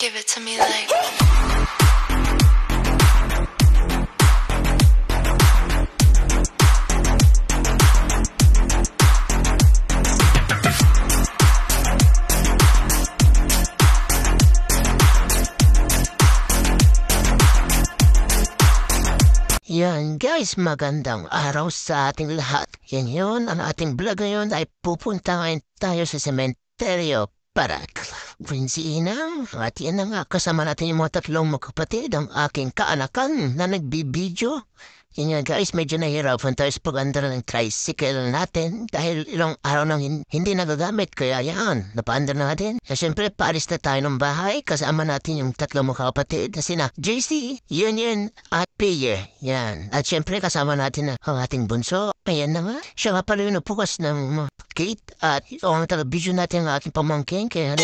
Give it to me like. Yan guys, magandang araw sa ating lahat. Yan yun, ang ating vlog ngayon ay pupunta ngayon tayo sa sementeryo para Quincy Inang. At yan na nga, kasama natin yung mga tatlong magkapatid, ang aking kaanakan na nagbibideo. Yan yan guys, medyo nahihirapan tayo sa pag-andar ng tricycle natin dahil ilang araw nang hindi nagagamit. Kaya yan, napaandar natin. At syempre, paalis na tayo ng bahay. Kasama natin yung tatlong magkapatid na sina JC, Union at Pierre. Yan. At syempre, kasama natin ang ating bunso. Ayan na nga. Siya nga pala yung napukas ng gate. At ang television natin ang ating pamangkin. Kaya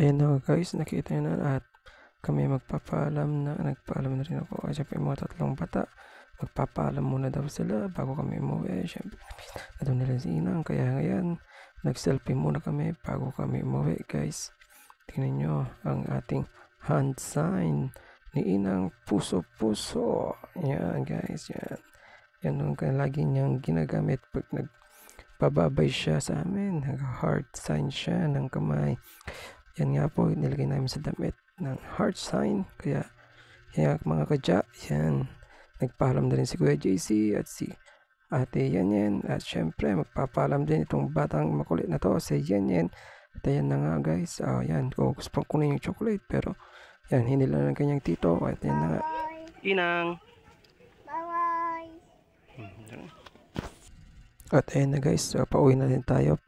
Ayan na guys, nakita nyo na at kami magpapaalam na. Nagpaalam na rin ako. Siyempre yung mga tatlong bata, magpapaalam muna daw sila bago kami umuwi. Siyempre, na nila si Inang. Kaya ngayon, nag-selfie muna kami bago kami umuwi guys. Tingnan nyo ang ating hand sign ni Inang puso-puso. Yan guys, yan. Yan ang lagi niyang ginagamit pag nagpababay siya sa amin. Nag-heart sign siya ng kamay. Yan nga po, nilagay namin sa damit ng heart sign. Kaya, yan mga kadya, yan. Nagpaalam na rin si Kuya JC at si Ate Yan. At syempre, magpapaalam din itong batang makulit na to, si Yan. At yan na nga guys, yan, gusto pang kunin yung chocolate. Pero, yan, hindi lang ng kanyang tito. At yan na nga. Inang! Bye-bye! At ayan na guys, pauwi na din tayo.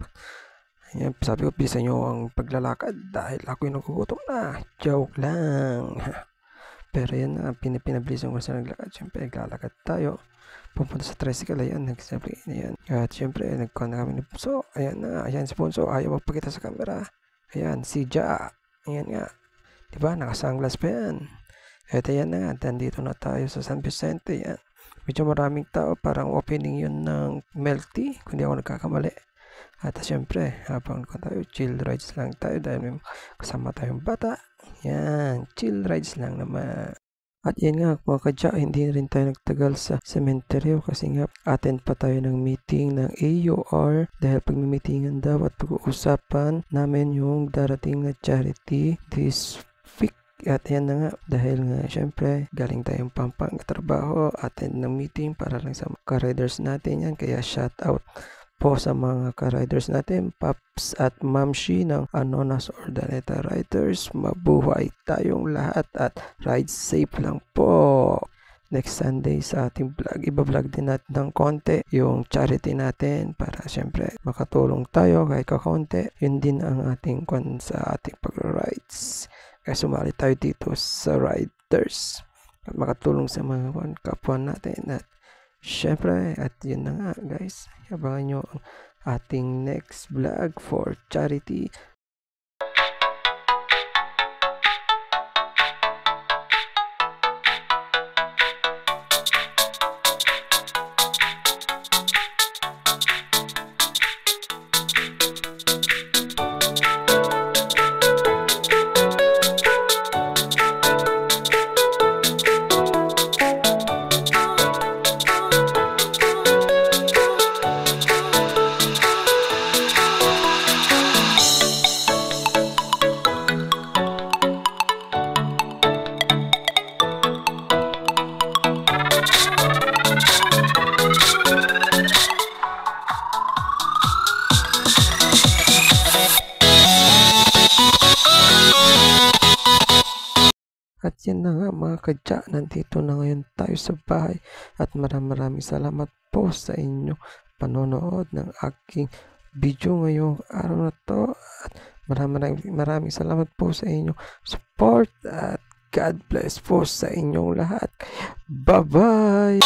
Ayan, sabi ko, bilisan nyo ang paglalakad dahil ako'y nagugutom na. Joke lang. Pero yan na, pinabilisan ko sa naglakad. Siyempre, naglalakad tayo. Pupunta sa tricycle, ayan, nagsabi, ayan. At siyempre, nagkuhan na kami ni Punso. Ayan na, ayan si Punso, ayaw magpakita sa camera. Ayan, si Ja. Ayan nga. Diba, nakasanglas pa yan. At ayan na nga, dito na tayo sa San Vicente. Ayan. Medyo maraming tao, parang opening yun ng milk tea, kung di ako nagkakamali. At syempre, habang tayo, chill rides lang tayo dahil may kasama tayong bata. Yan, chill rides lang naman. At yan nga, mga kadya, hindi rin tayo nagtagal sa sementeryo kasi nga attend pa tayo ng meeting ng AUR dahil pag may meetingan daw at pag-uusapan namin yung darating na charity this week. At yan na nga, dahil nga syempre galing tayong Pampanga trabaho, attend ng meeting para lang sa ka-riders natin yan. Kaya shout out po sa mga ka-riders natin, Paps at Mamshi ng Anonas Ordaneta Riders. Mabuhay tayong lahat at ride safe lang po. Next Sunday sa ating vlog, iba-vlog din natin ng konti yung charity natin para syempre makatulong tayo kahit kakonti. Yun din ang ating sa ating pag-rides. Kaya sumali tayo dito sa riders at makatulong sa mga kapwa natin. At syempre, at yun na nga guys, abangan nyo ang ating next vlog for charity. At yan na nga mga kadya, nandito na ngayon tayo sa bahay at maraming salamat po sa inyo panonood ng aking video ngayong araw na to at maraming salamat po sa inyong support at God bless po sa inyong lahat. Bye bye.